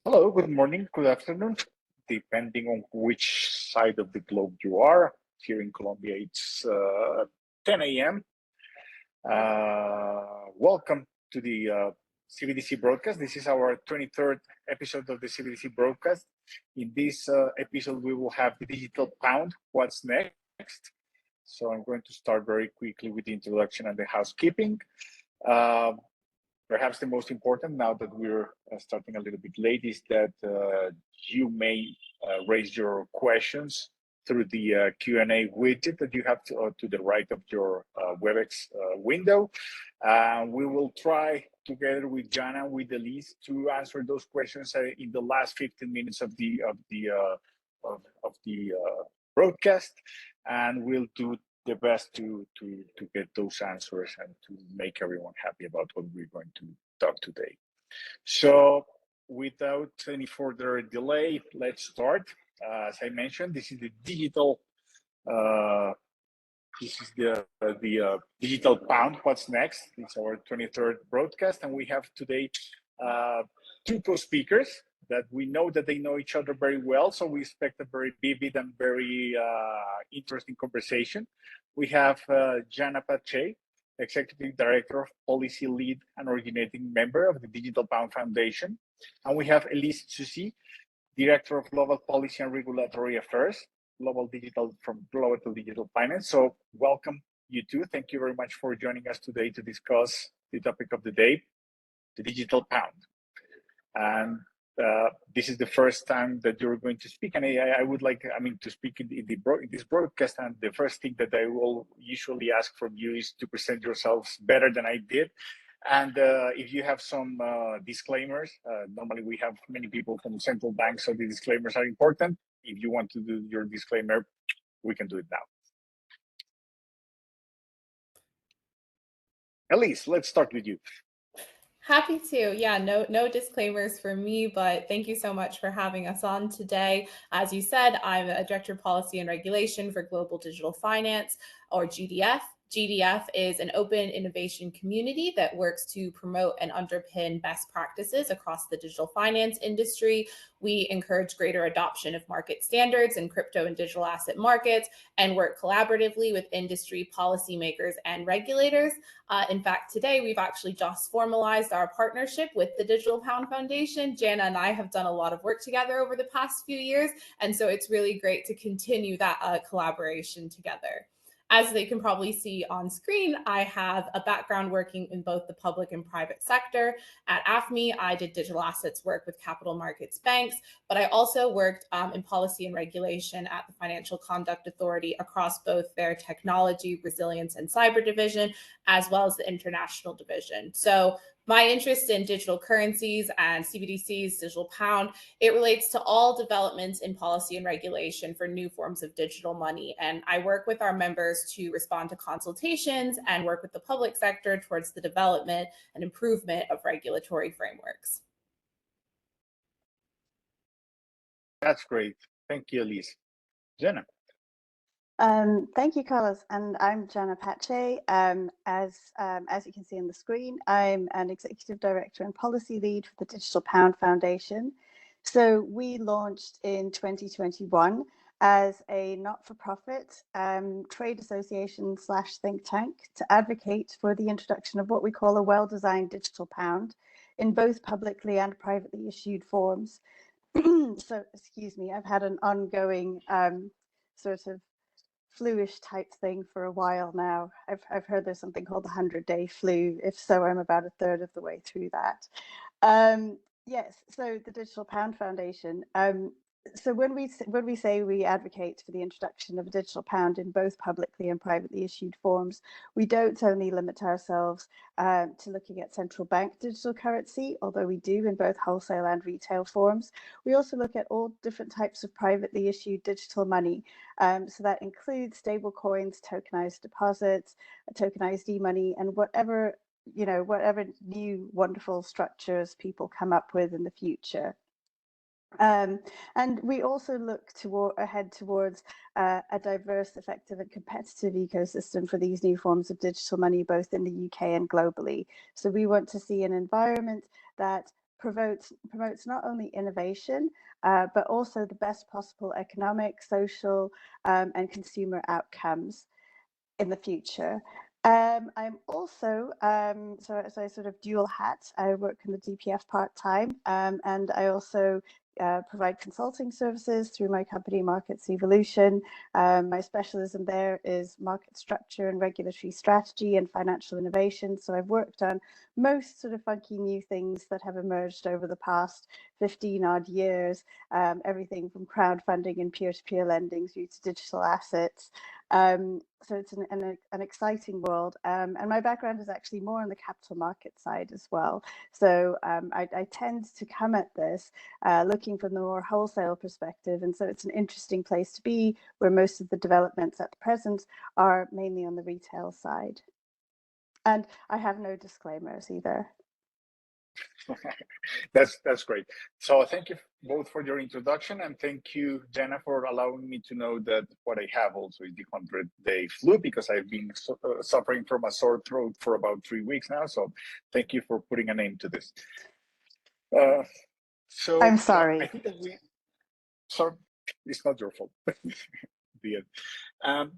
Hello, good morning, good afternoon, depending on which side of the globe you are. Here in Colombia, it's 10 a.m. Welcome to the CBDC broadcast. This is our 23rd episode of the CBDC broadcast. In this episode, we will have the digital pound. What's next? So I'm going to start very quickly with the introduction and the housekeeping. Perhaps the most important, now that we're starting a little bit late, is that you may raise your questions through the Q&A widget that you have to the right of your WebEx window. We will try together with Jannah, with Elise, to answer those questions in the last 15 minutes of the broadcast, and we'll do the best to get those answers and to make everyone happy about what we're going to talk today. So without any further delay, let's start. As I mentioned, this is the digital digital pound. What's next? It's our 23rd broadcast, and we have today two co-speakers that we know that they know each other very well, so we expect a very vivid and very interesting conversation. We have Jannah Patchay, Executive Director of Policy Lead and Originating Member of the Digital Pound Foundation. And we have Elise Soucie, Director of Global Policy and Regulatory Affairs, Global Digital from Global to Digital Finance. So welcome, you two. Thank you very much for joining us today to discuss the topic of the day, the digital pound. And this is the first time that you're going to speak, and I would like, to speak in this broadcast. And the first thing that I will usually ask from you is to present yourselves better than I did. And if you have some disclaimers, normally we have many people from central banks, so the disclaimers are important. If you want to do your disclaimer, we can do it now. Elise, let's start with you. Happy to. Yeah, no disclaimers for me, but thank you so much for having us on today. As you said, I'm a Director of Policy and Regulation for Global Digital Finance, or GDF. GDF is an open innovation community that works to promote and underpin best practices across the digital finance industry. We encourage greater adoption of market standards in crypto and digital asset markets and work collaboratively with industry policymakers and regulators. In fact, today we've actually just formalized our partnership with the Digital Pound Foundation. Jannah and I have done a lot of work together over the past few years, and so it's really great to continue that collaboration together. As they can probably see on screen, I have a background working in both the public and private sector. At AFME, I did digital assets work with capital markets banks, but I also worked in policy and regulation at the Financial Conduct Authority across both their technology, resilience, and cyber division, as well as the international division. So my interest in digital currencies and CBDCs, digital pound, it relates to all developments in policy and regulation for new forms of digital money. And I work with our members to respond to consultations and work with the public sector towards the development and improvement of regulatory frameworks. That's great. Thank you, Elise. Jannah. Thank you, Carlos. And I'm Jannah Patchay. As you can see on the screen, I'm an Executive Director and Policy Lead for the Digital Pound Foundation. So we launched in 2021 as a not-for-profit trade association / think tank to advocate for the introduction of what we call a well-designed digital pound in both publicly and privately issued forms. So, excuse me, I've had an ongoing sort of flu-ish type thing for a while now. I've heard there's something called the 100-day flu. If so, I'm about a third of the way through that. Yes, so the Digital Pound Foundation. So when we say we advocate for the introduction of a digital pound in both publicly and privately issued forms, we don't only limit ourselves to looking at central bank digital currency, although we do in both wholesale and retail forms. We also look at all different types of privately issued digital money. So that includes stable coins, tokenized deposits, tokenized e-money, and whatever new wonderful structures people come up with in the future. And we also look ahead towards a diverse, effective and competitive ecosystem for these new forms of digital money, both in the UK and globally. So we want to see an environment that promotes not only innovation, but also the best possible economic, social, and consumer outcomes in the future. I'm also, so I sort of dual hat. I work in the DPF part-time, and I also provide consulting services through my company Markets Evolution. My specialism there is market structure and regulatory strategy and financial innovation. So I've worked on most sort of funky new things that have emerged over the past 15 odd years, everything from crowdfunding and peer-to-peer lending through to digital assets. So it's an exciting world, and my background is actually more on the capital market side as well. So I tend to come at this looking from the more wholesale perspective, and so it's an interesting place to be, where most of the developments at the present are mainly on the retail side. And I have no disclaimers either. That's great. So thank you both for your introduction, and thank you, Jannah, for allowing me to know that what I have also is the 100-day flu, because I've been suffering from a sore throat for about 3 weeks now. So thank you for putting a name to this. So I'm sorry. I think that sorry, it's not your fault.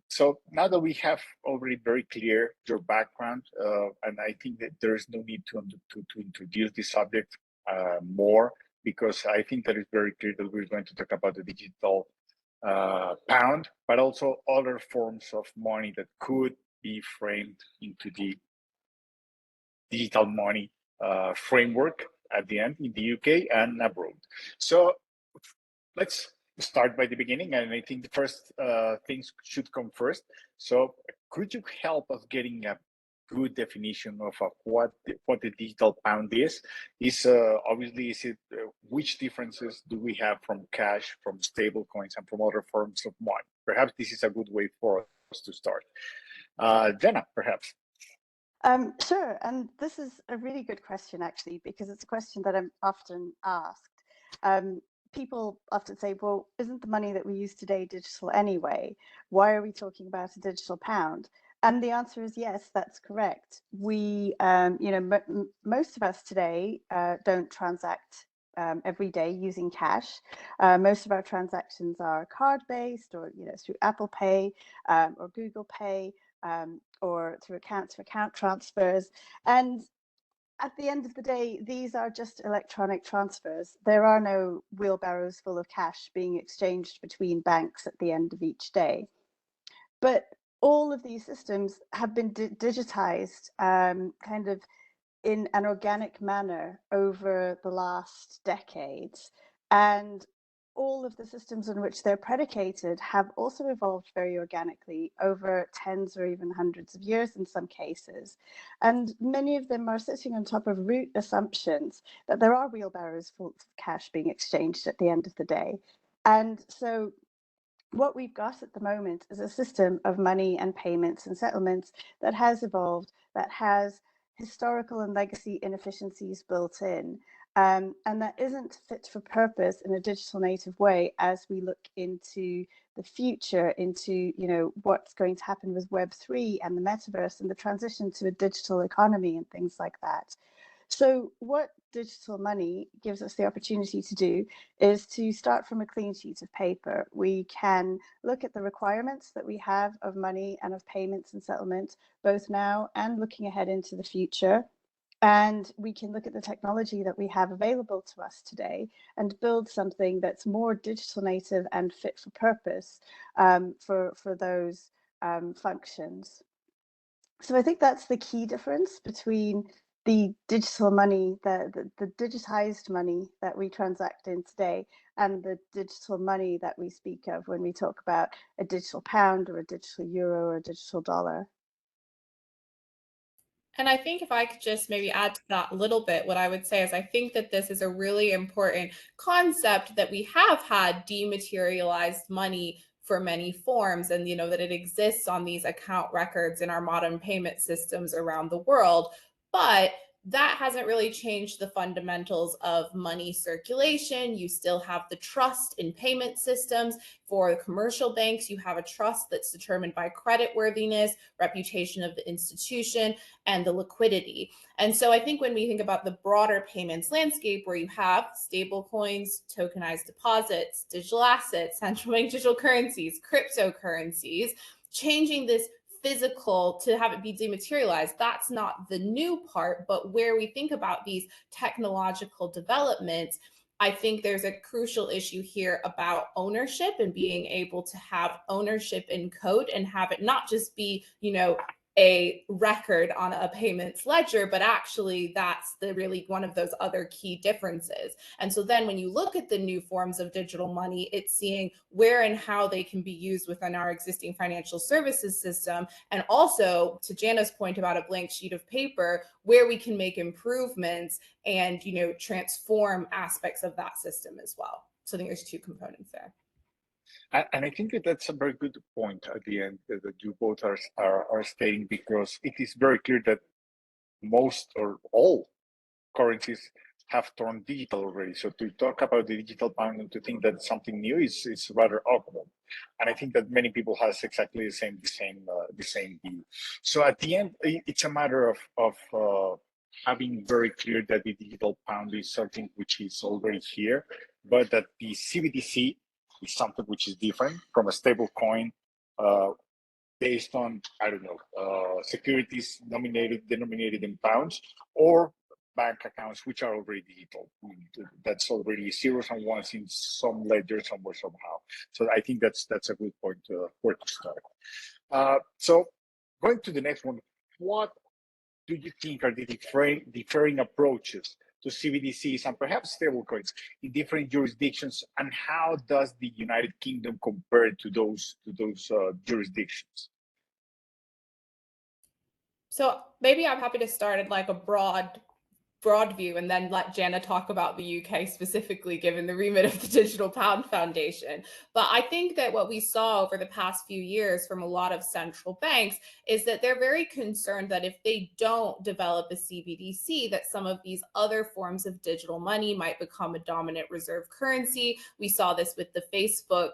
So now that we have already very clear your background, and I think that there is no need to introduce this subject more, because I think that it's very clear that we're going to talk about the digital pound, but also other forms of money that could be framed into the digital money framework at the end in the UK and abroad. So let's start by the beginning, and I think the first things should come first. So could you help us getting a good definition of what the digital pound is? Obviously, is it which differences do we have from cash, from stable coins, and from other forms of money? Perhaps this is a good way for us to start. Jannah, perhaps. Sure, and this is a really good question, actually, because it's a question that I'm often asked. People often say, well, isn't the money that we use today digital anyway? Why are we talking about a digital pound? And the answer is yes, that's correct. We, most of us today don't transact every day using cash. Most of our transactions are card-based, or through Apple Pay or Google Pay, or through account-to-account transfers. And at the end of the day, these are just electronic transfers. There are no wheelbarrows full of cash being exchanged between banks at the end of each day. But all of these systems have been digitized kind of in an organic manner over the last decades. And all of the systems on which they're predicated have also evolved very organically over tens or even hundreds of years in some cases. And many of them are sitting on top of root assumptions that there are wheelbarrows full of cash being exchanged at the end of the day. And so what we've got at the moment is a system of money and payments and settlements that has evolved, that has historical and legacy inefficiencies built in, and that isn't fit for purpose in a digital native way as we look into the future, into what's going to happen with Web3 and the metaverse and the transition to a digital economy and things like that. So what digital money gives us the opportunity to do is to start from a clean sheet of paper. We can look at the requirements that we have of money and of payments and settlement, both now and looking ahead into the future. And we can look at the technology that we have available to us today and build something that's more digital native and fit for purpose for those functions. So I think that's the key difference between the digital money, the digitized money that we transact in today, and the digital money that we speak of when we talk about a digital pound or a digital euro or a digital dollar. And I think if I could just maybe add to that a little bit, what I would say is I think that this is a really important concept, that we have had dematerialized money for many forms, and that it exists on these account records in our modern payment systems around the world. But that hasn't really changed the fundamentals of money circulation. You still have the trust in payment systems. For commercial banks, you have a trust that's determined by credit worthiness, reputation of the institution, and the liquidity. And so I think when we think about the broader payments landscape, where you have stable coins, tokenized deposits, digital assets, central bank digital currencies, cryptocurrencies, changing this physical to have it be dematerialized, that's not the new part. But where we think about these technological developments, I think there's a crucial issue here about ownership and being able to have ownership in code and have it not just be, a record on a payments ledger, but actually that's the really one of those other key differences. And so then when you look at the new forms of digital money, it's seeing where and how they can be used within our existing financial services system. And also, to Jannah's point about a blank sheet of paper, where we can make improvements and, transform aspects of that system as well. So I think there's two components there. And I think that that's a very good point at the end that you both are stating, because it is very clear that most or all currencies have turned digital already. So to talk about the digital pound and to think that something new is rather awkward. And I think that many people has exactly the same view. So at the end, it's a matter of having very clear that the digital pound is something which is already here, but that the CBDC is something which is different from a stable coin based on, securities denominated in pounds, or bank accounts which are already digital. That's already zeros and ones in some ledger somewhere somehow. So I think that's a good point where to start. So going to the next one, what do you think are the differing approaches to CBDCs and perhaps stablecoins in different jurisdictions, and how does the United Kingdom compare to those jurisdictions? So maybe I'm happy to start at like a broad view and then let Jannah talk about the UK specifically, given the remit of the Digital Pound Foundation. But I think that what we saw over the past few years from a lot of central banks is that they're very concerned that if they don't develop a CBDC, that some of these other forms of digital money might become a dominant reserve currency. We saw this with the Facebook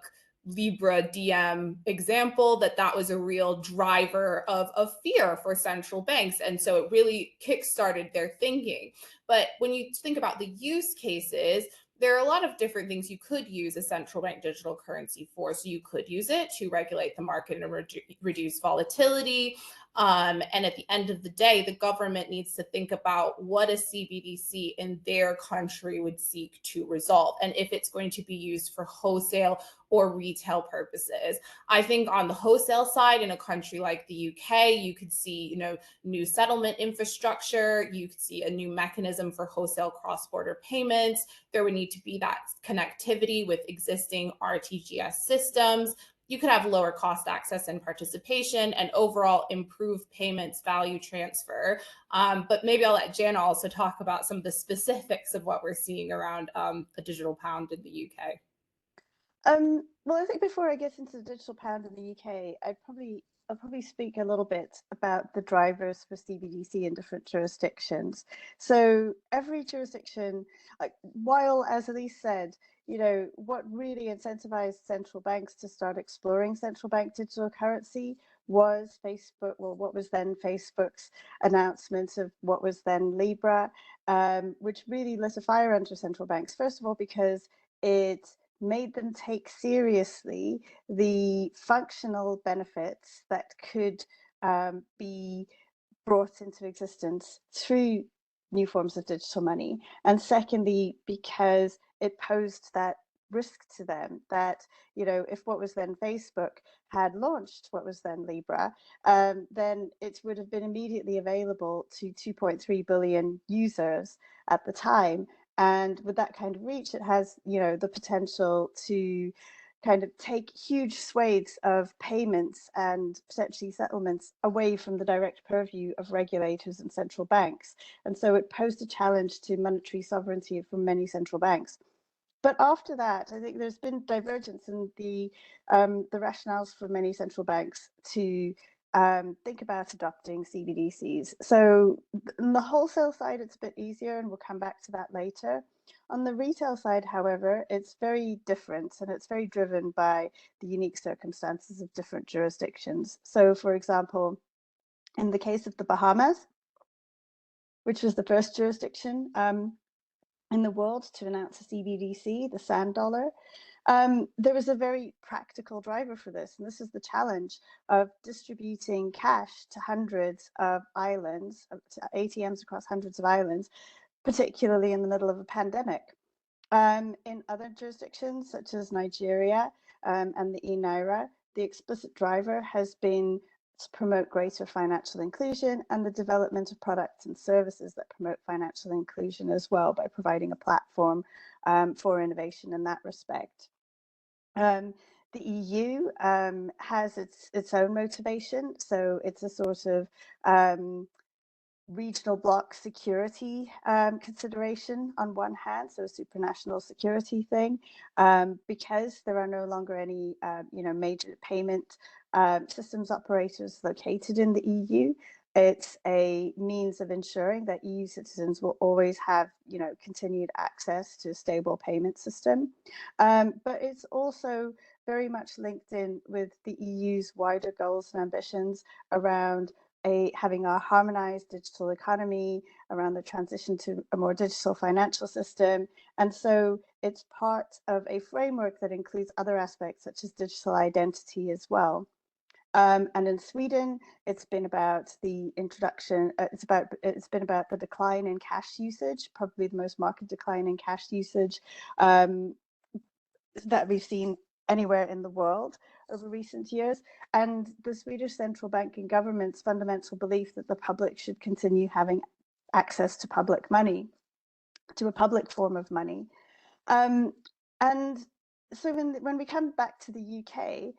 Libra DM example, that was a real driver of fear for central banks. And so it really kickstarted their thinking. But when you think about the use cases, there are a lot of different things you could use a central bank digital currency for. So you could use it to regulate the market and reduce volatility. And at the end of the day, the government needs to think about what a CBDC in their country would seek to resolve, and if it's going to be used for wholesale or retail purposes. I think on the wholesale side, in a country like the UK, you could see, new settlement infrastructure. You could see a new mechanism for wholesale cross-border payments. There would need to be that connectivity with existing RTGS systems. You could have lower cost access and participation, and overall improve payments value transfer. But maybe I'll let Jannah also talk about some of the specifics of what we're seeing around the digital pound in the UK. Well, I think before I get into the digital pound in the UK, I'll probably speak a little bit about the drivers for CBDC in different jurisdictions. So every jurisdiction, while, as Elise said, what really incentivized central banks to start exploring central bank digital currency was what was then Facebook's announcement of what was then Libra, which really lit a fire under central banks. First of all, because it made them take seriously the functional benefits that could be brought into existence through new forms of digital money. And secondly, because it posed that risk to them that, if what was then Facebook had launched what was then Libra, then it would have been immediately available to 2.3 billion users at the time. And with that kind of reach, it has, the potential to kind of take huge swathes of payments and potentially settlements away from the direct purview of regulators and central banks. And so it posed a challenge to monetary sovereignty from many central banks. But after that, I think there's been divergence in the rationales for many central banks to think about adopting CBDCs. So on the wholesale side, it's a bit easier, and we'll come back to that later. On the retail side, however, it's very different, and it's very driven by the unique circumstances of different jurisdictions. So, for example, in the case of the Bahamas, which was the first jurisdiction in the world to announce a CBDC, the sand dollar, there was a very practical driver for this, and this is the challenge of distributing cash to hundreds of islands, to ATMs across hundreds of islands, particularly in the middle of a pandemic. In other jurisdictions, such as Nigeria and the e-Naira, the explicit driver has been to promote greater financial inclusion and the development of products and services that promote financial inclusion as well, by providing a platform for innovation in that respect. The EU has its own motivation, so it's a sort of regional bloc security consideration on one hand, so a supranational security thing, because there are no longer any major payment systems operators located in the EU. It's a means of ensuring that EU citizens will always have, continued access to a stable payment system. But it's also very much linked in with the EU's wider goals and ambitions around having a harmonized digital economy, around the transition to a more digital financial system. And so it's part of a framework that includes other aspects such as digital identity as well. And in Sweden, it's been about the introduction, it's been about the decline in cash usage, probably the most marked decline in cash usage that we've seen anywhere in the world over recent years, and the Swedish central bank and government's fundamental belief that the public should continue having access to public money, to a public form of money. And so when we come back to the UK,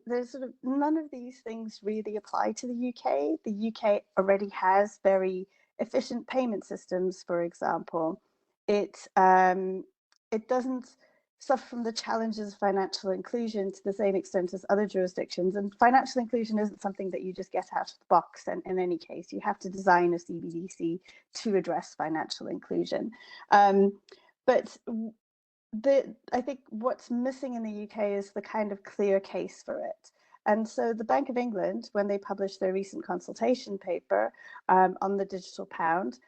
there's sort of none of these things really apply to the UK. The UK already has very efficient payment systems, for example. It doesn't suffer from the challenges of financial inclusion to the same extent as other jurisdictions. And financial inclusion isn't something that you just get out of the box. And in any case, you have to design a CBDC to address financial inclusion. But I think what's missing in the UK is the kind of clear case for it. And so the Bank of England, when they published their recent consultation paper on the digital pound,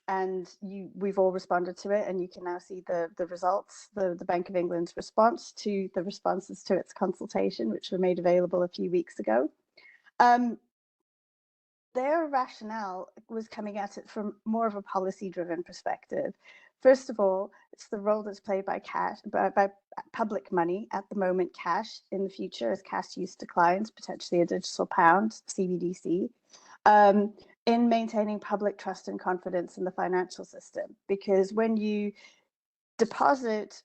and we've all responded to it, and you can now see the results, the Bank of England's response to the responses to its consultation, which were made available a few weeks ago. Their rationale was coming at it from more of a policy-driven perspective. First of all, it's the role that's played by cash, by public money at the moment, cash in the future as cash use declines, potentially a digital pound, CBDC, in maintaining public trust and confidence in the financial system. Because when you deposit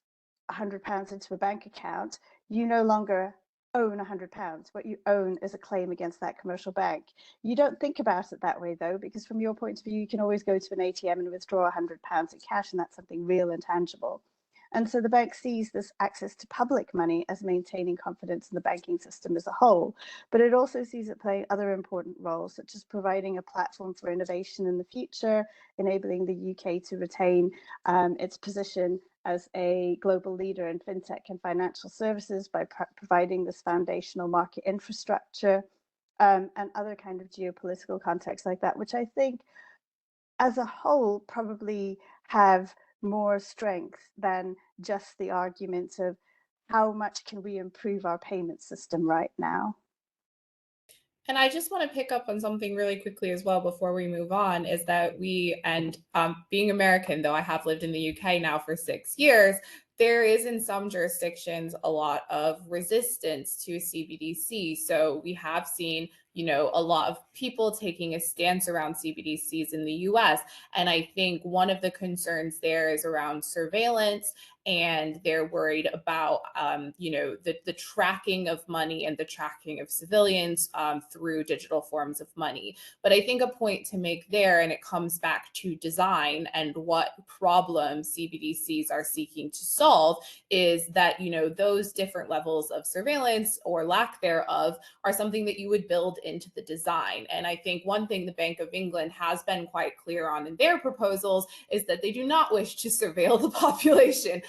£100 into a bank account, you no longer own £100. What you own is a claim against that commercial bank. You don't think about it that way, though, because from your point of view, you can always go to an ATM and withdraw £100 in cash, and that's something real and tangible. And so the bank sees this access to public money as maintaining confidence in the banking system as a whole, but it also sees it playing other important roles, such as providing a platform for innovation in the future, enabling the UK to retain its position as a global leader in fintech and financial services by providing this foundational market infrastructure, and other kind of geopolitical contexts like that, which I think as a whole probably have more strength than just the arguments of how much can we improve our payment system right now. And I just want to pick up on something really quickly as well before we move on, is that being American, though I have lived in the UK now for 6 years, there is in some jurisdictions a lot of resistance to CBDC. So we have seen, a lot of people taking a stance around CBDCs in the US. And I think one of the concerns there is around surveillance, and they're worried about, the tracking of money and the tracking of civilians through digital forms of money. But I think a point to make there, and it comes back to design and what problems CBDCs are seeking to solve, is that, those different levels of surveillance or lack thereof are something that you would build into the design. And I think one thing the Bank of England has been quite clear on in their proposals is that they do not wish to surveil the population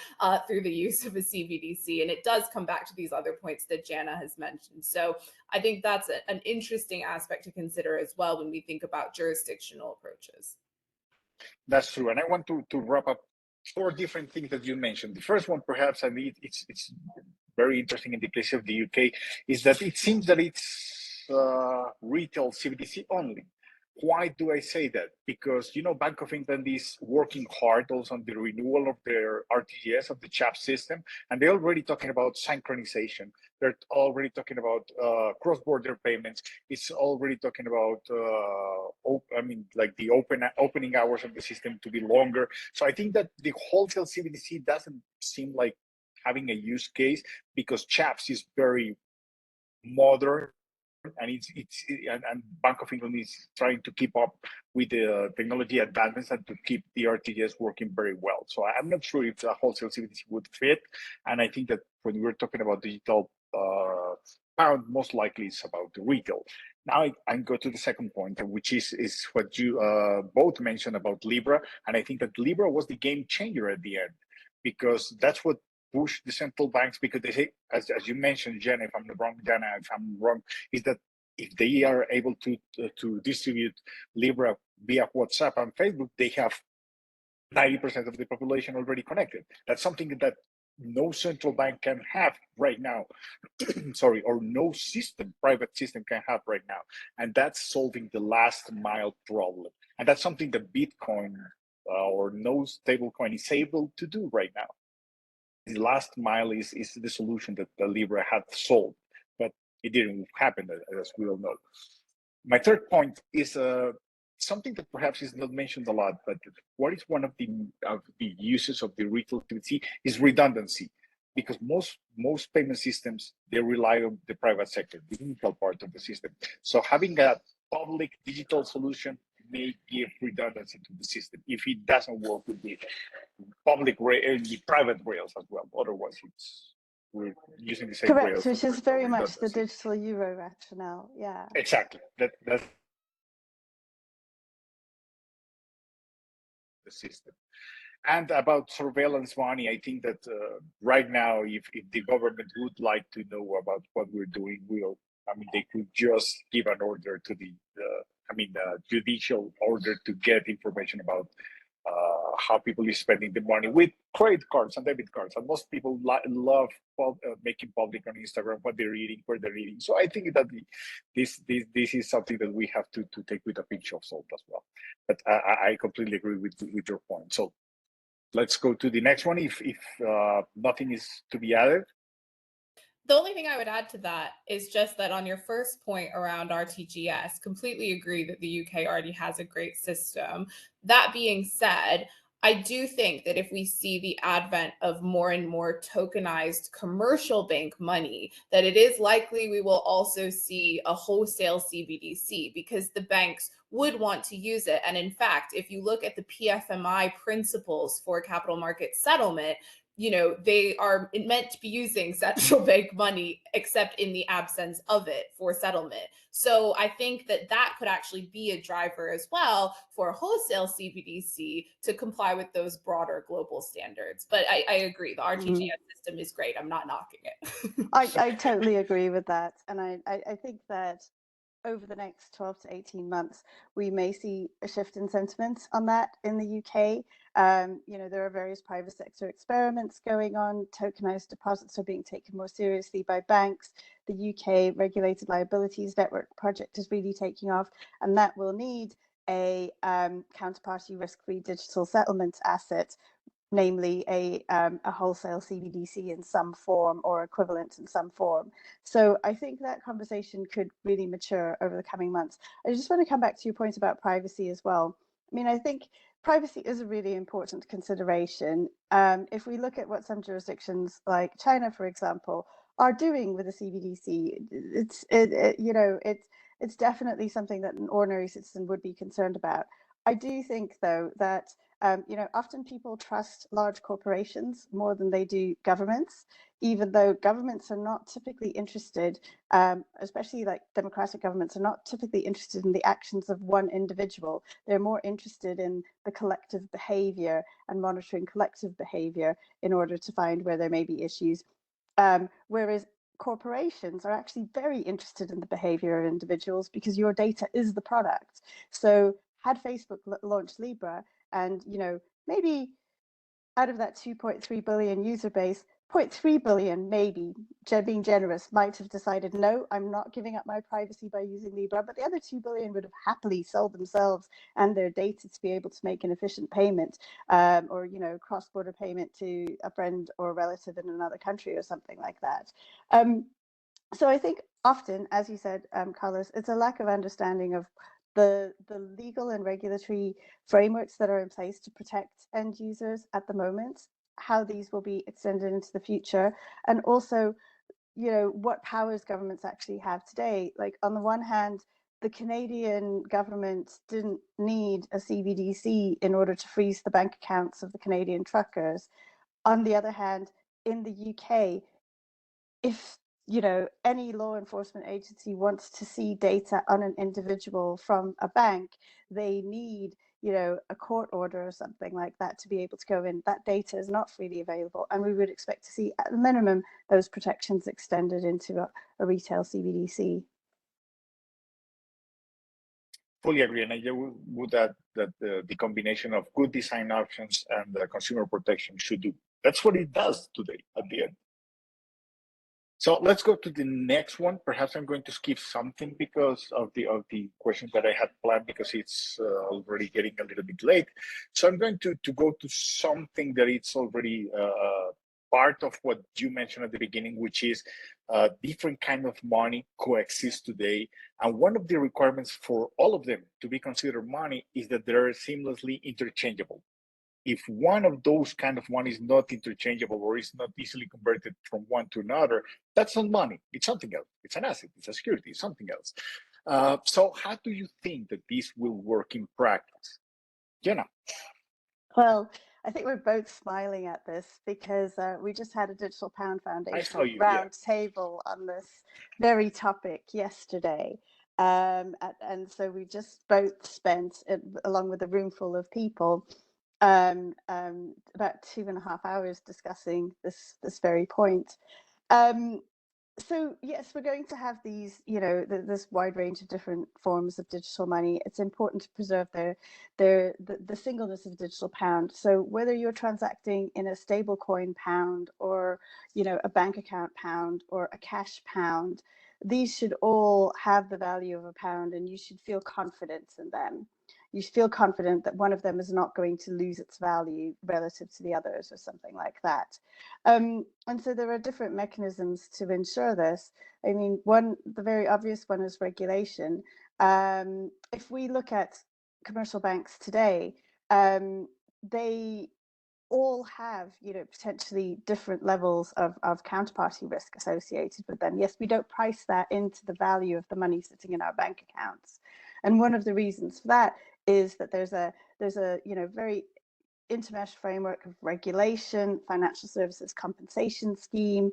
through the use of a CBDC. And it does come back to these other points that Jannah has mentioned. So I think that's an interesting aspect to consider as well when we think about jurisdictional approaches. That's true. And I want to wrap up 4 different things that you mentioned. The first one, perhaps, I mean, it's very interesting in the case of the UK, is that it seems that it's retail CBDC only. Why do I say that? Because, Bank of England is working hard also on the renewal of their RTGS, of the CHAP system, and they're already talking about synchronization. They're already talking about cross-border payments. It's already talking about, the opening hours of the system to be longer. So I think that the wholesale CBDC doesn't seem like having a use case, because CHAPS is very modern, and and Bank of England is trying to keep up with the technology advancements and to keep the RTGS working very well. So I'm not sure if the wholesale CBDC would fit. And I think that when we're talking about digital pound, most likely it's about the retail. Now I go to the second point, which is what you both mentioned about Libra. And I think that Libra was the game changer at the end, because that's what push the central banks, because they say, as you mentioned, Jannah, if I'm wrong, is that if they are able to distribute Libra via WhatsApp and Facebook, they have 90% of the population already connected. That's something that no central bank can have right now, or no private system can have right now. And that's solving the last mile problem. And that's something that Bitcoin or no stablecoin is able to do right now. The last mile is the solution that the Libra had solved, but it didn't happen, as we all know. My third point is something that perhaps is not mentioned a lot, but what is one of the uses of the retail CBDC is redundancy, because most payment systems, they rely on the private sector, the digital part of the system. So having a public digital solution may give redundancy to the system if it doesn't work with the the private rails as well. Otherwise, we're using the same Correct, rails. which is very much the digital euro rationale. Yeah, exactly. That's the system. And about surveillance money, I think that right now, if the government would like to know about what we're doing, they could just give an order to the judicial order to get information about how people is spending the money with credit cards and debit cards. And most people love making public on Instagram what they're eating, where they're eating. So I think that this is something that we have to take with a pinch of salt as well. But I completely agree with your point. So let's go to the next one. If nothing is to be added. The only thing I would add to that is just that on your first point around RTGS, completely agree that the UK already has a great system. That being said, I do think that if we see the advent of more and more tokenized commercial bank money, that it is likely we will also see a wholesale CBDC, because the banks would want to use it. And in fact, if you look at the PFMI principles for capital market settlement, they are meant to be using central bank money, except in the absence of it for settlement. So I think that could actually be a driver as well for wholesale CBDC to comply with those broader global standards. But I agree, the RTGS system is great. I'm not knocking it. I totally agree with that. And I think that over the next 12 to 18 months, we may see a shift in sentiment on that in the UK. There are various private sector experiments going on. Tokenized deposits are being taken more seriously by banks. The UK Regulated Liabilities Network project is really taking off, and that will need a counterparty risk-free digital settlement asset namely a wholesale CBDC in some form or equivalent in some form. So I think that conversation could really mature over the coming months. I just want to come back to your point about privacy as well. I mean, I think privacy is a really important consideration. If we look at what some jurisdictions like China, for example, are doing with the CBDC, it's definitely something that an ordinary citizen would be concerned about. I do think, though, that often people trust large corporations more than they do governments, even though governments are not typically interested, especially like democratic governments, are not typically interested in the actions of one individual. They're more interested in the collective behavior and monitoring collective behavior in order to find where there may be issues. Whereas corporations are actually very interested in the behavior of individuals because your data is the product. So had Facebook launched Libra, and maybe out of that 2.3 billion user base, 0.3 billion, maybe being generous, might have decided, no, I'm not giving up my privacy by using Libra, but the other 2 billion would have happily sold themselves and their data to be able to make an efficient payment, or cross-border payment to a friend or relative in another country or something like that. So I think often, as you said, Carlos, it's a lack of understanding of the legal and regulatory frameworks that are in place to protect end users at the moment, how these will be extended into the future, and also, what powers governments actually have today. Like, on the one hand, the Canadian government didn't need a CBDC in order to freeze the bank accounts of the Canadian truckers. On the other hand, in the UK, if any law enforcement agency wants to see data on an individual from a bank, they need a court order or something like that to be able to go in. That data is not freely available, and we would expect to see, at the minimum, those protections extended into a retail CBDC. Fully agree, and I would add that the combination of good design options and consumer protection should do. That's what it does today at the end. So let's go to the next one. Perhaps I'm going to skip something because of the questions that I had planned, because it's already getting a little bit late. So I'm going to go to something that it's already part of what you mentioned at the beginning, which is different kind of money coexist today. And one of the requirements for all of them to be considered money is that they're seamlessly interchangeable. If one of those kind of money is not interchangeable or is not easily converted from one to another, that's not money. It's something else. It's an asset. It's a security. It's something else. So how do you think that this will work in practice? Jannah. Well, I think we're both smiling at this because we just had a Digital Pound Foundation roundtable on this very topic yesterday. And so we just both spent, along with a room full of people, about 2.5 hours discussing this very point. So yes, we're going to have these, this wide range of different forms of digital money. It's important to preserve the singleness of digital pound. So whether you're transacting in a stablecoin pound or a bank account pound or a cash pound, these should all have the value of a pound, and you should feel confident in them. You feel confident that one of them is not going to lose its value relative to the others or something like that. And so there are different mechanisms to ensure this. I mean, the very obvious one is regulation. If we look at commercial banks today, they all have, potentially different levels of counterparty risk associated with them. Yes, we don't price that into the value of the money sitting in our bank accounts. And one of the reasons for that is that there's a very intermesh framework of regulation, financial services compensation scheme,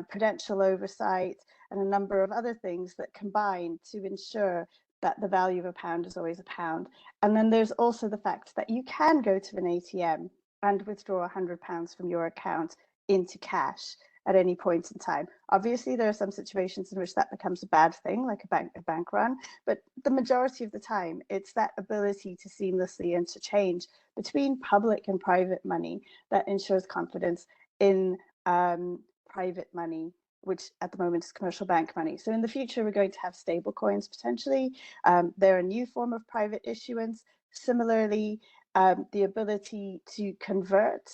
prudential oversight, and a number of other things that combine to ensure that the value of a pound is always a pound. And then there's also the fact that you can go to an ATM and withdraw £100 from your account into cash at any point in time. Obviously, there are some situations in which that becomes a bad thing, like a bank run, but the majority of the time, it's that ability to seamlessly interchange between public and private money that ensures confidence in private money, which at the moment is commercial bank money. So in the future, we're going to have stable coins potentially. They're a new form of private issuance. Similarly, the ability to convert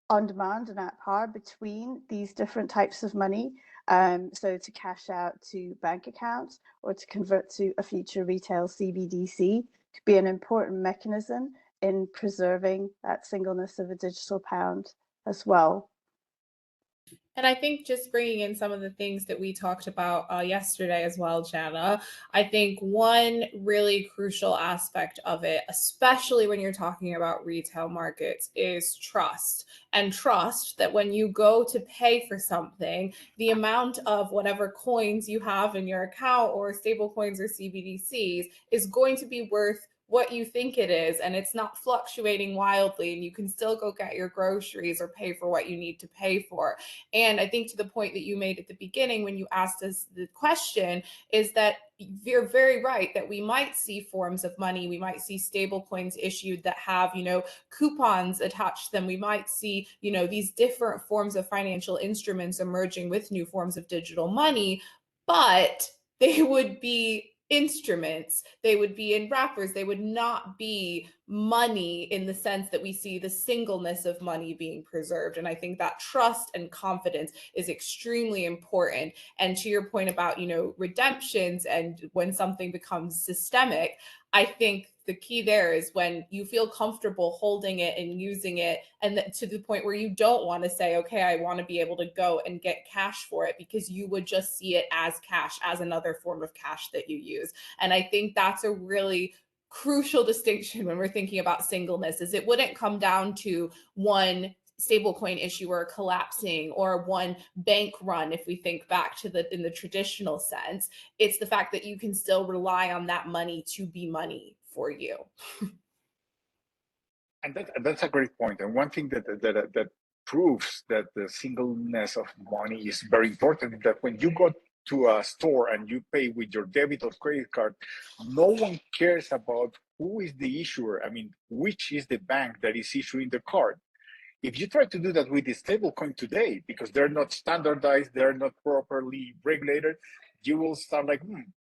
on demand and at par between these different types of money. So to cash out to bank accounts or to convert to a future retail CBDC could be an important mechanism in preserving that singleness of a digital pound as well. And I think just bringing in some of the things that we talked about yesterday as well, Jannah, I think one really crucial aspect of it, especially when you're talking about retail markets, is trust. And trust that when you go to pay for something, the amount of whatever coins you have in your account or stable coins or CBDCs is going to be worth what you think it is, and it's not fluctuating wildly, and you can still go get your groceries or pay for what you need to pay for. And I think to the point that you made at the beginning when you asked us the question is that you're very right that we might see forms of money, we might see stable coins issued that have, coupons attached to them. We might see, these different forms of financial instruments emerging with new forms of digital money, but they would be instruments, they would be in wrappers, they would not be money in the sense that we see the singleness of money being preserved. And I think that trust and confidence is extremely important. And to your point about, redemptions and when something becomes systemic, I think the key there is when you feel comfortable holding it and using it, and to the point where you don't want to say, okay, I want to be able to go and get cash for it, because you would just see it as cash, as another form of cash that you use. And I think that's a really crucial distinction when we're thinking about singleness, is it wouldn't come down to one stablecoin issuer collapsing or one bank run. If we think back to in the traditional sense, it's the fact that you can still rely on that money to be money for you. And that's a great point. And one thing that proves that the singleness of money is very important is that when you go to a store and you pay with your debit or credit card, no one cares about who is the issuer. I mean, which is the bank that is issuing the card. If you try to do that with the stablecoin today, because they're not standardized, they're not properly regulated, you will start like,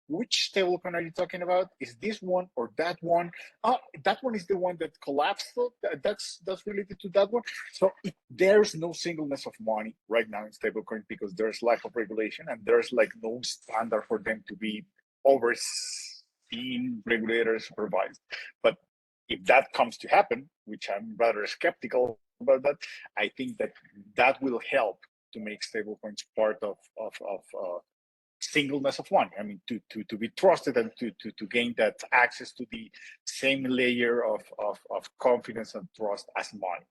which stablecoin are you talking about? Is this one or that one? Oh, that one is the one that collapsed. That's related to that one. So there's no singleness of money right now in stablecoin because there's lack of regulation and there's like no standard for them to be overseen, regulated, supervised. But if that comes to happen, which I'm rather skeptical about that, I think that will help to make stablecoins part of singleness of money. I mean, to be trusted and to gain that access to the same layer of confidence and trust as money.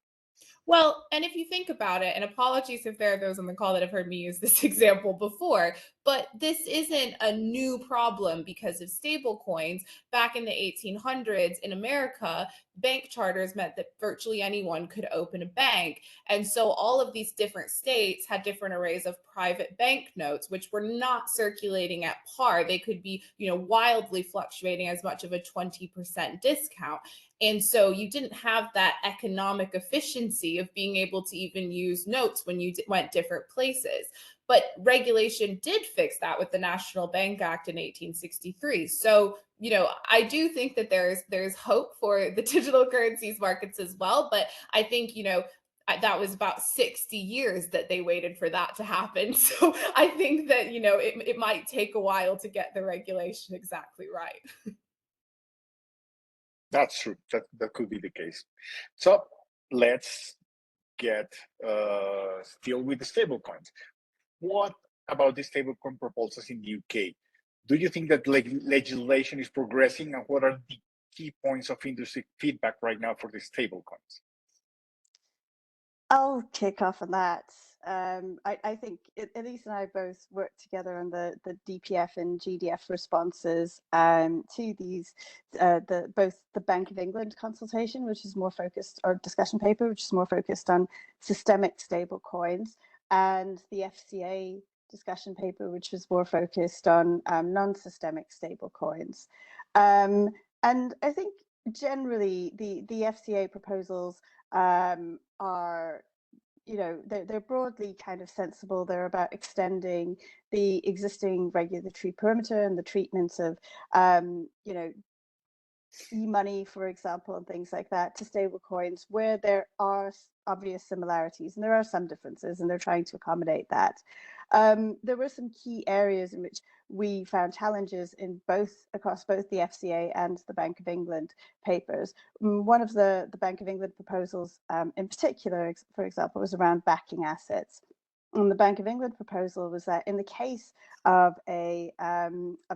Well, and if you think about it, and apologies if there are those on the call that have heard me use this example before, but this isn't a new problem because of stable coins. Back in the 1800s in America, bank charters meant that virtually anyone could open a bank. And so all of these different states had different arrays of private bank notes, which were not circulating at par. They could be, wildly fluctuating as much of a 20% discount. And so you didn't have that economic efficiency of being able to even use notes when you went different places. But regulation did fix that with the National Bank Act in 1863. So, I do think that there's hope for the digital currencies markets as well. But I think, that was about 60 years that they waited for that to happen. So I think that, it might take a while to get the regulation exactly right. That's true. That could be the case. So let's get still with the stablecoins. What about the stablecoin proposals in the UK? Do you think that legislation is progressing, and what are the key points of industry feedback right now for the stablecoins? I'll kick off on that. I think Elise and I both worked together on the DPF and GDF responses to these, both the Bank of England consultation, which is more focused, or discussion paper, which is more focused on systemic stable coins, and the FCA discussion paper, which was more focused on non-systemic stable coins. And I think generally the FCA proposals are, they're broadly kind of sensible. They're about extending the existing regulatory perimeter and the treatments of, e-money, for example, and things like that, to stablecoins, where there are obvious similarities and there are some differences, and they're trying to accommodate that. There were some key areas in which we found challenges in across both the FCA and the Bank of England papers. One of the Bank of England proposals in particular, for example, was around backing assets. And the Bank of England proposal was that in the case of a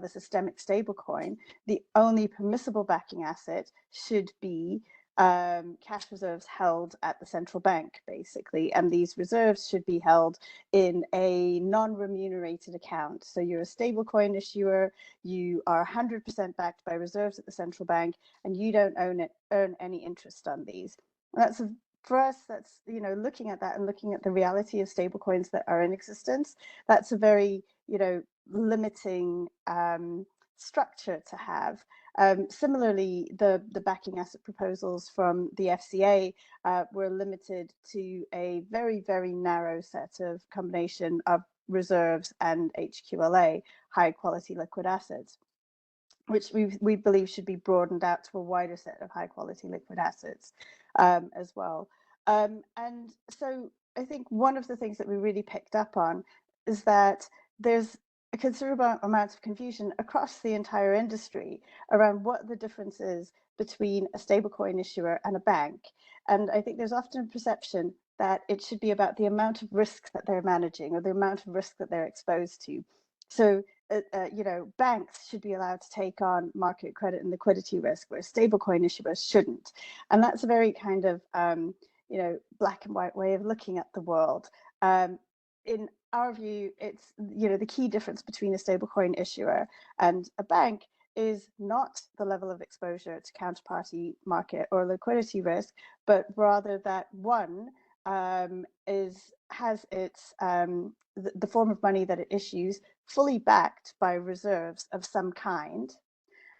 systemic stablecoin, the only permissible backing asset should be cash reserves held at the central bank, basically, and these reserves should be held in a non-remunerated account. So you're a stablecoin issuer, you are 100% backed by reserves at the central bank, and you don't earn any interest on these. For us, that's, looking at that and looking at the reality of stablecoins that are in existence, that's a very, limiting structure to have. Similarly, the backing asset proposals from the FCA were limited to a very, very narrow set of combination of reserves and HQLA, high quality liquid assets, which we believe should be broadened out to a wider set of high quality liquid assets as well. And so I think one of the things that we really picked up on is that there's a considerable amount of confusion across the entire industry around what the difference is between a stablecoin issuer and a bank. And I think there's often a perception that it should be about the amount of risk that they're managing or the amount of risk that they're exposed to. So banks should be allowed to take on market credit and liquidity risk, whereas stablecoin issuers shouldn't. And that's a very kind of, black and white way of looking at the world. In our view, it's, the key difference between a stablecoin issuer and a bank is not the level of exposure to counterparty market or liquidity risk, but rather that one has its the form of money that it issues fully backed by reserves of some kind,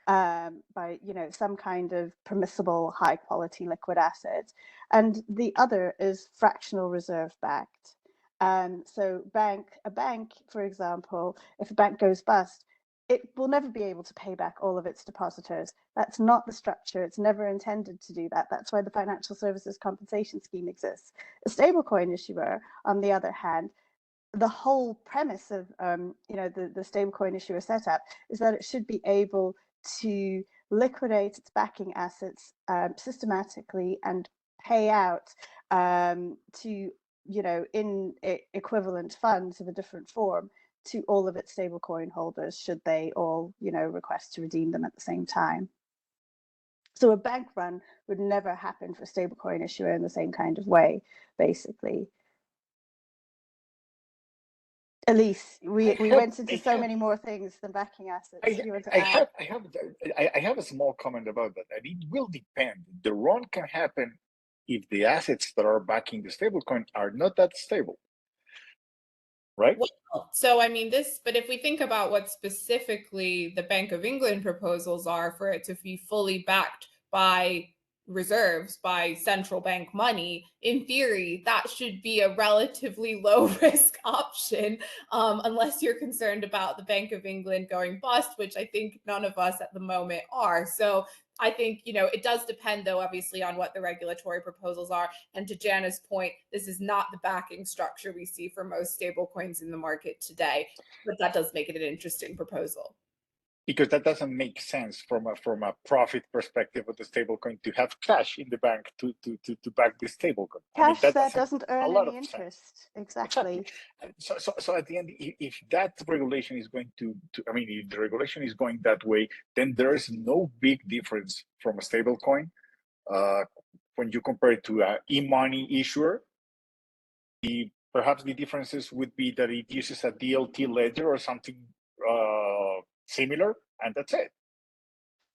by some kind of permissible high quality liquid asset, and the other is fractional reserve backed. So a bank, for example, if a bank goes bust, it will never be able to pay back all of its depositors. That's not the structure. It's never intended to do that. That's why the Financial Services Compensation Scheme exists. A stablecoin issuer, on the other hand, the whole premise of the stablecoin issuer setup is that it should be able to liquidate its backing assets systematically and pay out to in equivalent funds of a different form to all of its stablecoin holders, should they all request to redeem them at the same time. So a bank run would never happen for a stablecoin issuer in the same kind of way, basically. Elise, we went into so many more things than backing assets. I have a small comment about that. And it will depend. The run can happen if the assets that are backing the stablecoin are not that stable, right? Well, so but if we think about what specifically the Bank of England proposals are for it to be fully backed by reserves, by central bank money, in theory, that should be a relatively low risk option, unless you're concerned about the Bank of England going bust, which I think none of us at the moment are. So I think, it does depend, though, obviously, on what the regulatory proposals are. And to Jannah's point, this is not the backing structure we see for most stablecoins in the market today, but that does make it an interesting proposal. Because that doesn't make sense from a profit perspective of the stablecoin to have cash in the bank to back the stablecoin. Cash that doesn't earn any interest. Exactly. So at the end, if that regulation is going if the regulation is going that way, then there is no big difference from a stablecoin when you compare it to an e-money issuer. Perhaps the differences would be that it uses a DLT ledger or something similar, and that's it.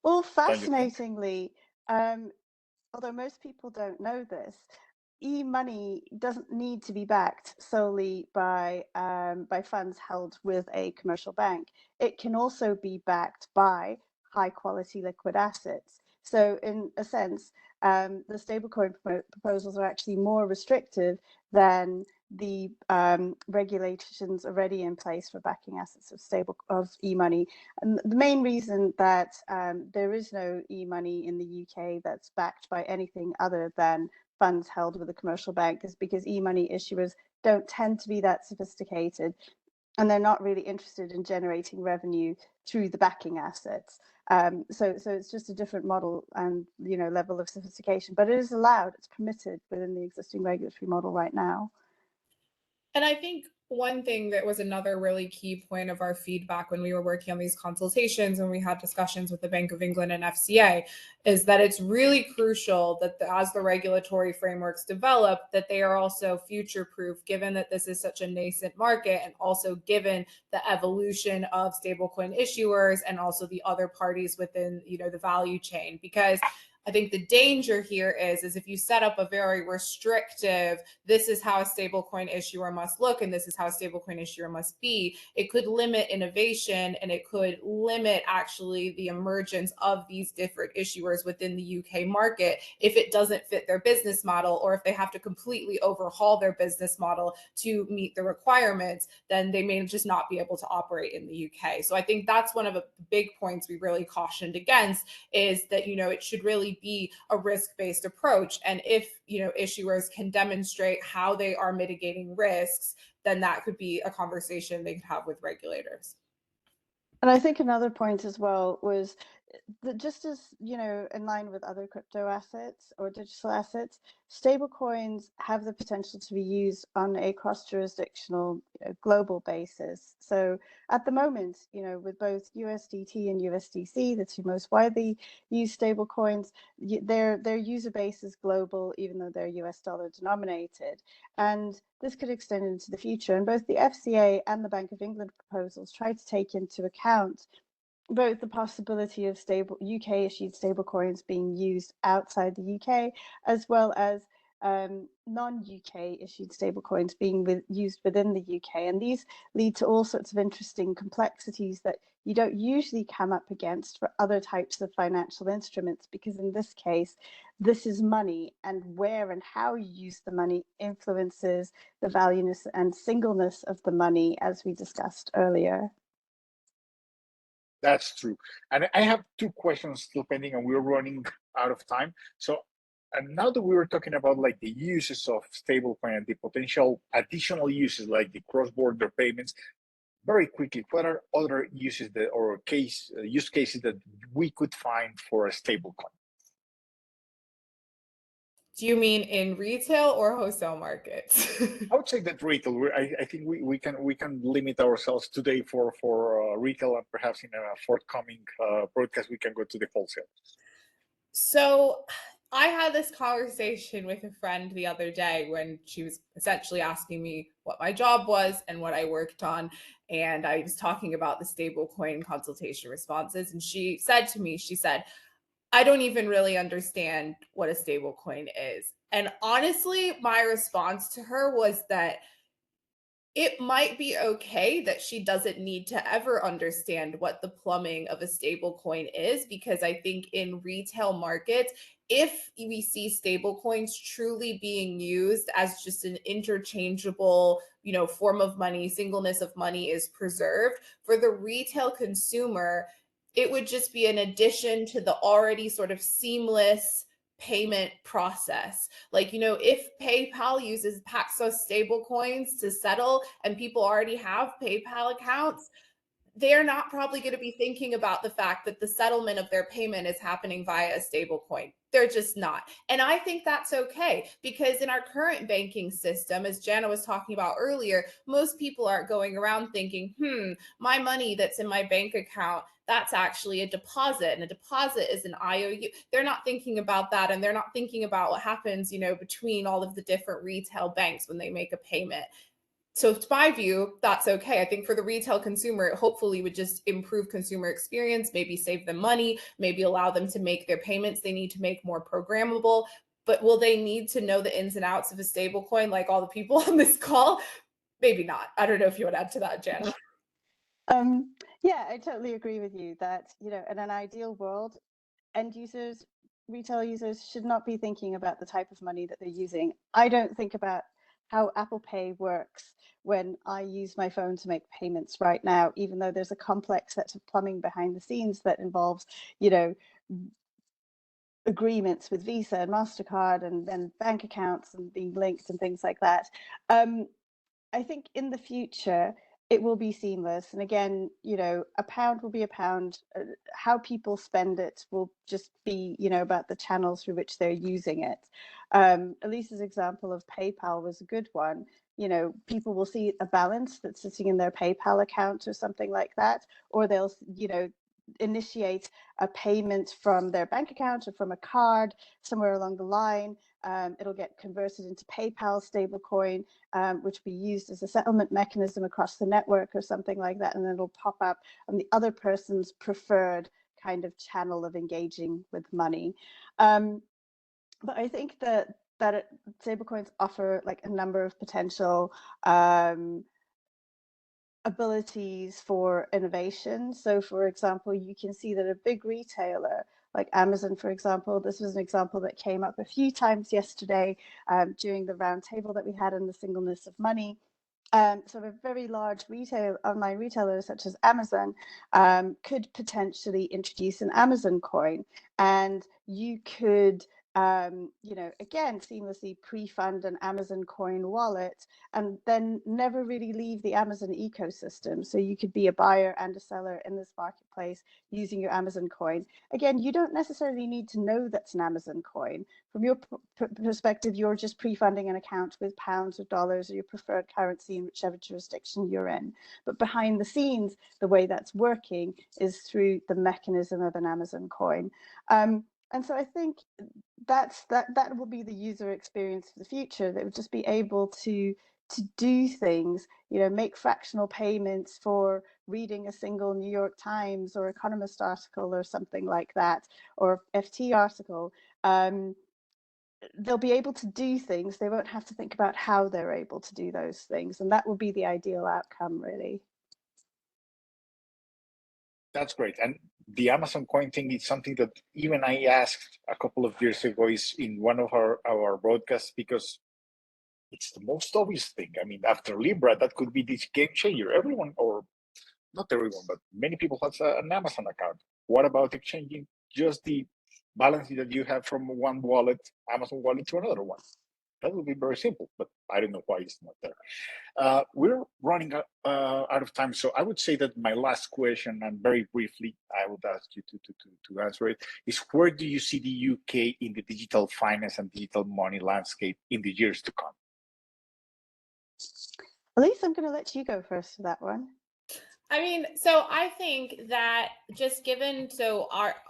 Well, fascinatingly, although most people don't know this, e-money doesn't need to be backed solely by funds held with a commercial bank. It can also be backed by high quality liquid assets. So in a sense, the stablecoin proposals are actually more restrictive than the regulations already in place for backing assets of e-money. And the main reason that there is no e-money in the UK that's backed by anything other than funds held with a commercial bank is because e-money issuers don't tend to be that sophisticated, and they're not really interested in generating revenue through the backing assets. So it's just a different model and level of sophistication, but it is allowed, it's permitted within the existing regulatory model right now. And I think one thing that was another really key point of our feedback when we were working on these consultations and we had discussions with the Bank of England and FCA is that it's really crucial that as the regulatory frameworks develop, that they are also future-proof, given that this is such a nascent market, and also given the evolution of stablecoin issuers and also the other parties within the value chain. Because I think the danger here is if you set up a very restrictive, this is how a stablecoin issuer must look and this is how a stablecoin issuer must be, it could limit innovation and it could limit actually the emergence of these different issuers within the UK market if it doesn't fit their business model, or if they have to completely overhaul their business model to meet the requirements, then they may just not be able to operate in the UK. So I think that's one of the big points we really cautioned against, is that it should really be a risk-based approach. And if issuers can demonstrate how they are mitigating risks, then that could be a conversation they could have with regulators. And I think another point as well was that just as, in line with other crypto assets or digital assets, stablecoins have the potential to be used on a cross-jurisdictional global basis. So at the moment, with both USDT and USDC, the two most widely used stablecoins, their user base is global, even though they're US dollar denominated. And this could extend into the future. And both the FCA and the Bank of England proposals try to take into account both the possibility of UK issued stablecoins being used outside the UK, as well as non-UK issued stablecoins being used within the UK. And these lead to all sorts of interesting complexities that you don't usually come up against for other types of financial instruments, because in this case, this is money, and where and how you use the money influences the valueness and singleness of the money, as we discussed earlier. That's true. And I have two questions still pending, and we're running out of time. So, and now that we were talking about like the uses of stablecoin and the potential additional uses like the cross-border payments, very quickly, what are other uses use cases that we could find for a stablecoin? Do you mean in retail or wholesale markets? I would say that retail. I think we can limit ourselves today for retail, and perhaps in a forthcoming broadcast we can go to the wholesale. So I had this conversation with a friend the other day when she was essentially asking me what my job was and what I worked on. And I was talking about the stablecoin consultation responses. And she said to me, I don't even really understand what a stablecoin is. And honestly, my response to her was that it might be okay that she doesn't need to ever understand what the plumbing of a stable coin is, because I think in retail markets, if we see stable coins truly being used as just an interchangeable, form of money, singleness of money is preserved, for the retail consumer, it would just be an addition to the already sort of seamless payment process. Like, if PayPal uses Paxos stable coins to settle and people already have PayPal accounts, they're not probably going to be thinking about the fact that the settlement of their payment is happening via a stable coin. They're just not. And I think that's okay, because in our current banking system, as Jannah was talking about earlier, most people aren't going around thinking, my money that's in my bank account, that's actually a deposit, and a deposit is an IOU. They're not thinking about that, and they're not thinking about what happens, between all of the different retail banks when they make a payment. So to my view, that's okay. I think for the retail consumer, it hopefully would just improve consumer experience, maybe save them money, maybe allow them to make their payments they need to make more programmable. But will they need to know the ins and outs of a stable coin like all the people on this call? Maybe not. I don't know if you would add to that, Jannah. Yeah, I totally agree with you that, in an ideal world, end users, retail users should not be thinking about the type of money that they're using. I don't think about how Apple Pay works when I use my phone to make payments right now, even though there's a complex set of plumbing behind the scenes that involves, you know, agreements with Visa and MasterCard and bank accounts and being linked and things like that. I think in the future, it will be seamless. And again, you know, a pound will be a pound. How people spend it will just be, you know, about the channels through which they're using it. Elise's example of PayPal was a good one. You know, people will see a balance that's sitting in their PayPal account or something like that, or they'll, you know, initiate a payment from their bank account or from a card somewhere along the line. It'll get converted into PayPal stablecoin, which will be used as a settlement mechanism across the network or something like that, and then it'll pop up on the other person's preferred kind of channel of engaging with money. But I think that stablecoins offer like a number of potential abilities for innovation. So for example, you can see that a big retailer like Amazon, for example, this was an example that came up a few times yesterday during the roundtable that we had in the Singleness of Money. So a very large online retailer such as Amazon could potentially introduce an Amazon coin, and you could you know, again, seamlessly pre-fund an Amazon coin wallet and then never really leave the Amazon ecosystem. So you could be a buyer and a seller in this marketplace using your Amazon coin. Again, you don't necessarily need to know that's an Amazon coin. From your perspective, you're just pre-funding an account with pounds or dollars or your preferred currency in whichever jurisdiction you're in. But behind the scenes, the way that's working is through the mechanism of an Amazon coin. And so I think that will be the user experience for the future. That would just be able to do things, you know, make fractional payments for reading a single New York Times or Economist article or something like that, or FT article. They'll be able to do things. They won't have to think about how they're able to do those things, and that will be the ideal outcome, really. That's great. And the Amazon coin thing is something that even I asked a couple of years ago is in one of our broadcasts, because it's the most obvious thing. I mean, after Libra, that could be this game changer. Everyone, or not everyone, but many people have an Amazon account. What about exchanging just the balance that you have from one wallet, Amazon wallet, to another one? That would be very simple, but I don't know why it's not there. We're running out of time, so I would say that my last question, and very briefly, I would ask you to answer it, is where do you see the UK in the digital finance and digital money landscape in the years to come? Elise, I'm going to let you go first for that one. I mean, so I think that just given,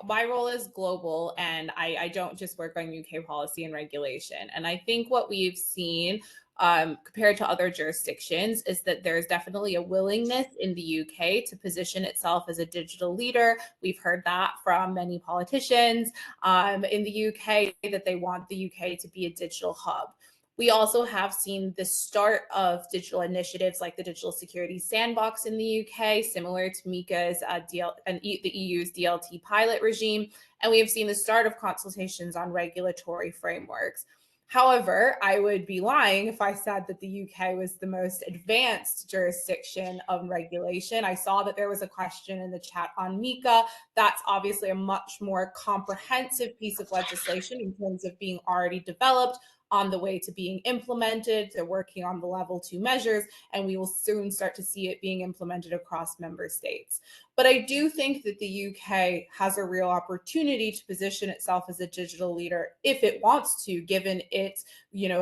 my role is global, and I don't just work on UK policy and regulation. And I think what we've seen compared to other jurisdictions is that there's definitely a willingness in the UK to position itself as a digital leader. We've heard that from many politicians in the UK, that they want the UK to be a digital hub. We also have seen the start of digital initiatives like the Digital Security Sandbox in the UK, similar to MiCA's the EU's DLT pilot regime. And we have seen the start of consultations on regulatory frameworks. However, I would be lying if I said that the UK was the most advanced jurisdiction of regulation. I saw that there was a question in the chat on MiCA. That's obviously a much more comprehensive piece of legislation in terms of being already developed, on the way to being implemented. They're working on the level 2 measures, and we will soon start to see it being implemented across member states. But I do think that the UK has a real opportunity to position itself as a digital leader if it wants to, given it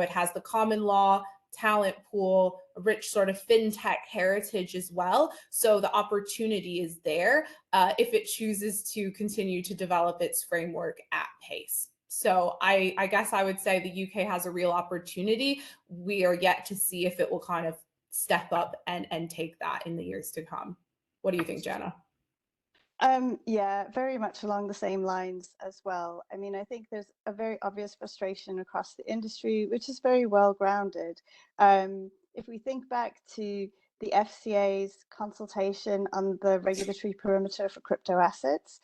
has the common law, talent pool, a rich sort of fintech heritage as well. So the opportunity is there if it chooses to continue to develop its framework at pace. So I guess I would say the UK has a real opportunity. We are yet to see if it will kind of step up and take that in the years to come. What do you think, Jannah? Yeah, very much along the same lines as well. I mean, I think there's a very obvious frustration across the industry, which is very well grounded. If we think back to the FCA's consultation on the regulatory perimeter for crypto assets,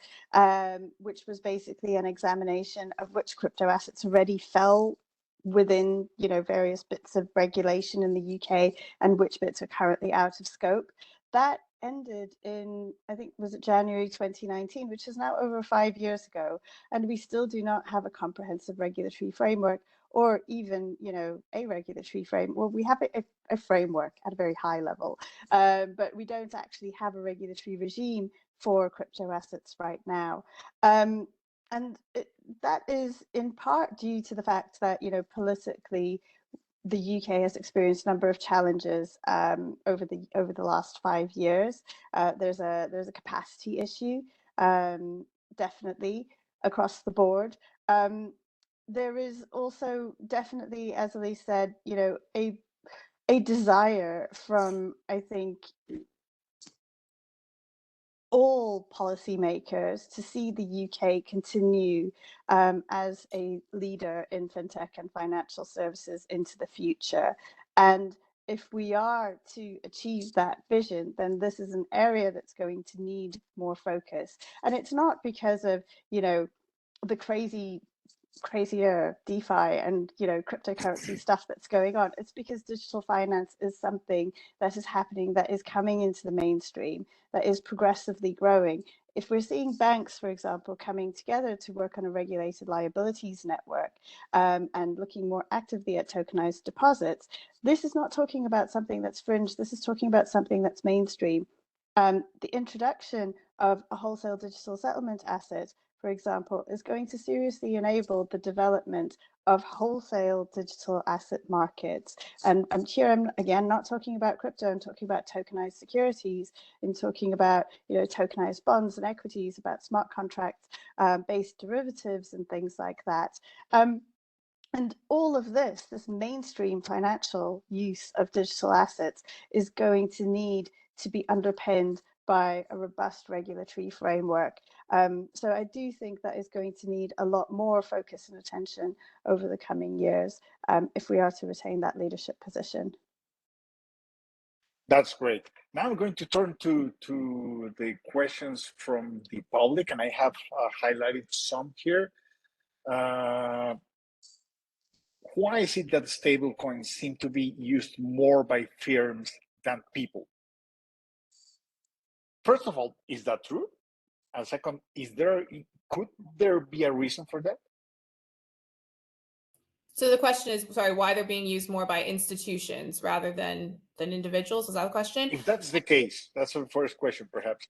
which was basically an examination of which crypto assets already fell within, you know, various bits of regulation in the UK and which bits are currently out of scope. That ended in, I think, was it January 2019, which is now over 5 years ago, and we still do not have a comprehensive regulatory framework, or even, you know, a regulatory framework. Well, we have a framework at a very high level, but we don't actually have a regulatory regime for crypto assets right now. And that is in part due to the fact that, you know, politically, the UK has experienced a number of challenges over the last 5 years. There's a capacity issue, definitely across the board. There is also definitely, as Elise said, you know, a desire from, I think, all policymakers to see the UK continue as a leader in fintech and financial services into the future. And if we are to achieve that vision, then this is an area that's going to need more focus. And it's not because of, you know, the crazier DeFi and, you know, cryptocurrency stuff that's going on. It's because digital finance is something that is happening, that is coming into the mainstream, that is progressively growing. If we're seeing banks, for example, coming together to work on a regulated liabilities network and looking more actively at tokenized deposits, this is not talking about something that's fringe. This is talking about something that's mainstream. The introduction of a wholesale digital settlement asset, for example, is going to seriously enable the development of wholesale digital asset markets. And here I'm again not talking about crypto, I'm talking about tokenized securities, I'm talking about, you know, tokenized bonds and equities, about smart contracts based derivatives and things like that. And all of this mainstream financial use of digital assets is going to need to be underpinned by a robust regulatory framework. So I do think that is going to need a lot more focus and attention over the coming years if we are to retain that leadership position. That's great. Now I'm going to turn to the questions from the public, and I have highlighted some here. Why is it that stablecoins seem to be used more by firms than people? First of all, is that true? And second, could there be a reason for that? So the question is, sorry, why they're being used more by institutions rather than individuals? Is that the question? If that's the case, that's the first question, perhaps.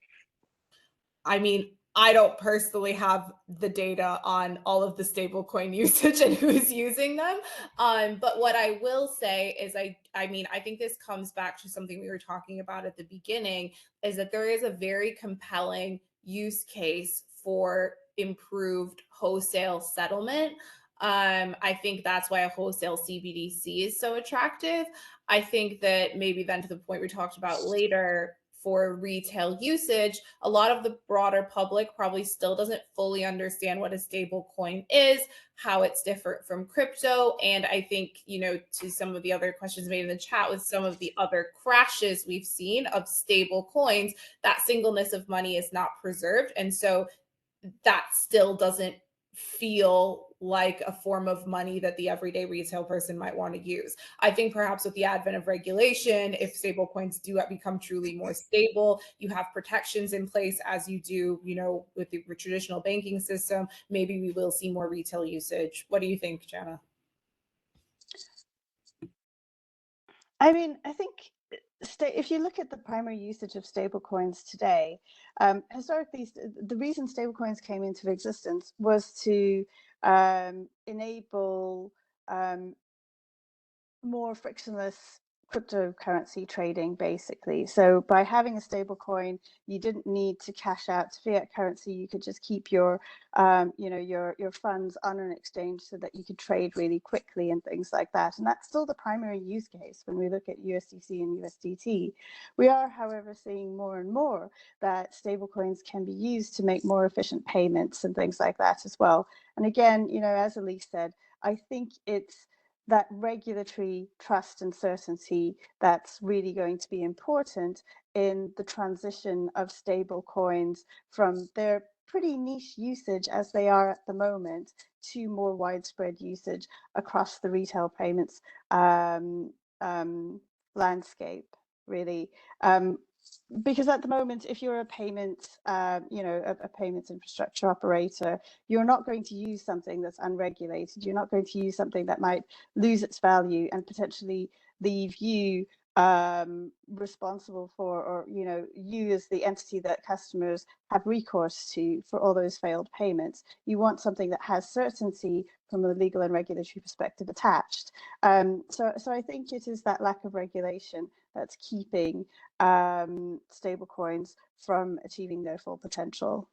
I mean, I don't personally have the data on all of the stablecoin usage and who's using them. But what I will say is I mean, I think this comes back to something we were talking about at the beginning, is that there is a very compelling use case for improved wholesale settlement. I think that's why a wholesale CBDC is so attractive. I think that maybe then to the point we talked about later, for retail usage, a lot of the broader public probably still doesn't fully understand what a stable coin is, how it's different from crypto. And I think, you know, to some of the other questions made in the chat, with some of the other crashes we've seen of stable coins, that singleness of money is not preserved. And so that still doesn't feel like a form of money that the everyday retail person might want to use. I think perhaps with the advent of regulation, if stable coins do become truly more stable, you have protections in place as you do, you know, with the traditional banking system, maybe we will see more retail usage. What do you think, Jannah? I mean, I think if you look at the primary usage of stablecoins today, historically, the reason stablecoins came into existence was to enable more frictionless cryptocurrency trading, basically. So by having a stable coin, you didn't need to cash out to fiat currency. You could just keep your you know, your funds on an exchange so that you could trade really quickly and things like that. And that's still the primary use case when we look at USDC and USDT. We are, however, seeing more and more that stable coins can be used to make more efficient payments and things like that as well. And again, you know, as Elise said, I think it's that regulatory trust and certainty that's really going to be important in the transition of stable coins from their pretty niche usage as they are at the moment to more widespread usage across the retail payments landscape, really. Because at the moment, if you're a payment, a payments infrastructure operator, you're not going to use something that's unregulated. You're not going to use something that might lose its value and potentially leave you responsible for, or you as the entity that customers have recourse to for all those failed payments. You want something that has certainty from a legal and regulatory perspective attached. So I think it is that lack of regulation that's keeping stablecoins from achieving their full potential.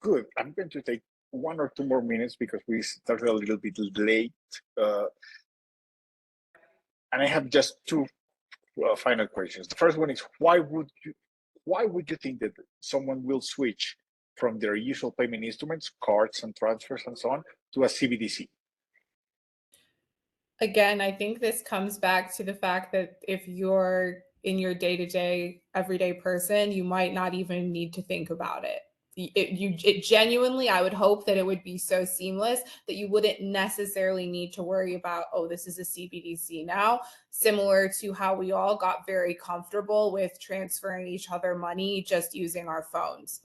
Good. I'm going to take 1 or 2 more minutes because we started a little bit late. And I have just 2 final questions. The first one is, why would you think that someone will switch from their usual payment instruments, cards and transfers and so on, to a CBDC? Again, I think this comes back to the fact that if you're in your day-to-day, everyday person, you might not even need to think about it. It genuinely, I would hope that it would be so seamless that you wouldn't necessarily need to worry about, oh, this is a CBDC now, similar to how we all got very comfortable with transferring each other money just using our phones.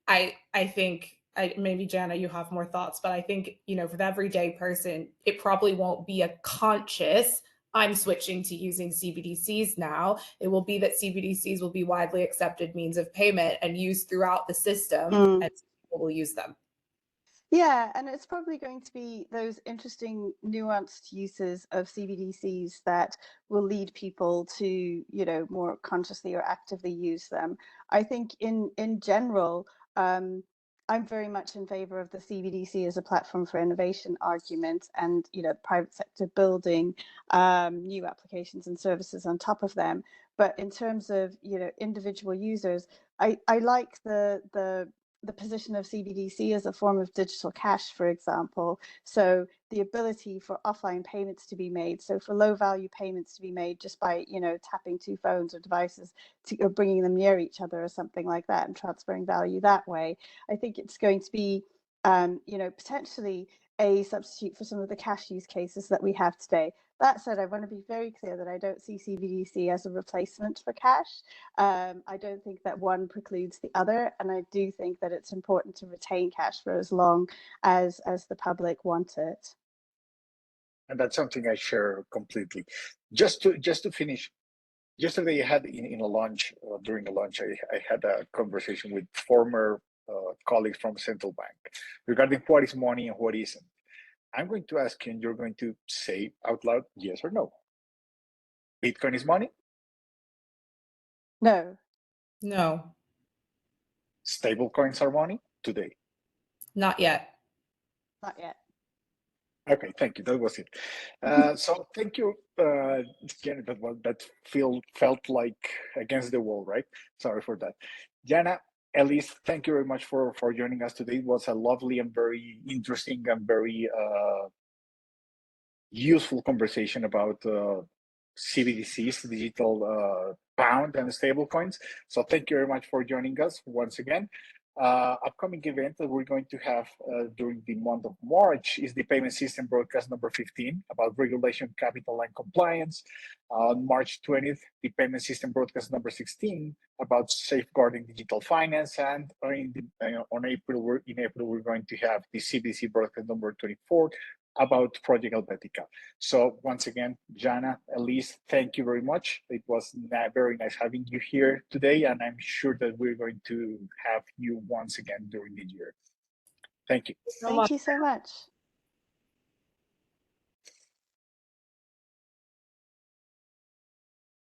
I think, maybe Jannah, you have more thoughts, but I think, for the everyday person, it probably won't be a conscious, I'm switching to using CBDCs now. It will be that CBDCs will be widely accepted means of payment and used throughout the system, and people will use them. Yeah, and it's probably going to be those interesting nuanced uses of CBDCs that will lead people to, more consciously or actively use them. I think in general, I'm very much in favor of the CBDC as a platform for innovation argument, and private sector building new applications and services on top of them. But in terms of individual users, I like the position of CBDC as a form of digital cash, for example. So the ability for offline payments to be made, so for low value payments to be made just by tapping 2 phones or devices or bringing them near each other or something like that, and transferring value that way. I think it's going to be potentially a substitute for some of the cash use cases that we have today. That said, I want to be very clear that I don't see CBDC as a replacement for cash. I don't think that one precludes the other, and I do think that it's important to retain cash for as long as the public want it. And that's something I share completely. Just to finish, yesterday I had in a lunch, during a lunch, I had a conversation with former colleagues from central bank regarding what is money and what isn't. I'm going to ask you, and you're going to say out loud, yes or no. Bitcoin is money? No. No. Stablecoins are money today? Not yet. Not yet. Okay, thank you. That was it. So thank you, Jannah. That felt like against the wall, right? Sorry for that. Jannah, Elise, thank you very much for joining us today. It was a lovely and very interesting and very useful conversation about CBDCs, digital pound and stablecoins. So thank you very much for joining us once again. Upcoming event that we're going to have during the month of March is the Payment System Broadcast number 15 about regulation, capital, and compliance. On March 20th, the Payment System Broadcast number 16 about safeguarding digital finance, and in April we're going to have the CBDC Broadcast number 24 about Project Helvetica. So once again, Jannah, Elise, thank you very much. It was very nice having you here today, and I'm sure that we're going to have you once again during the year. Thank you. Thank you so much.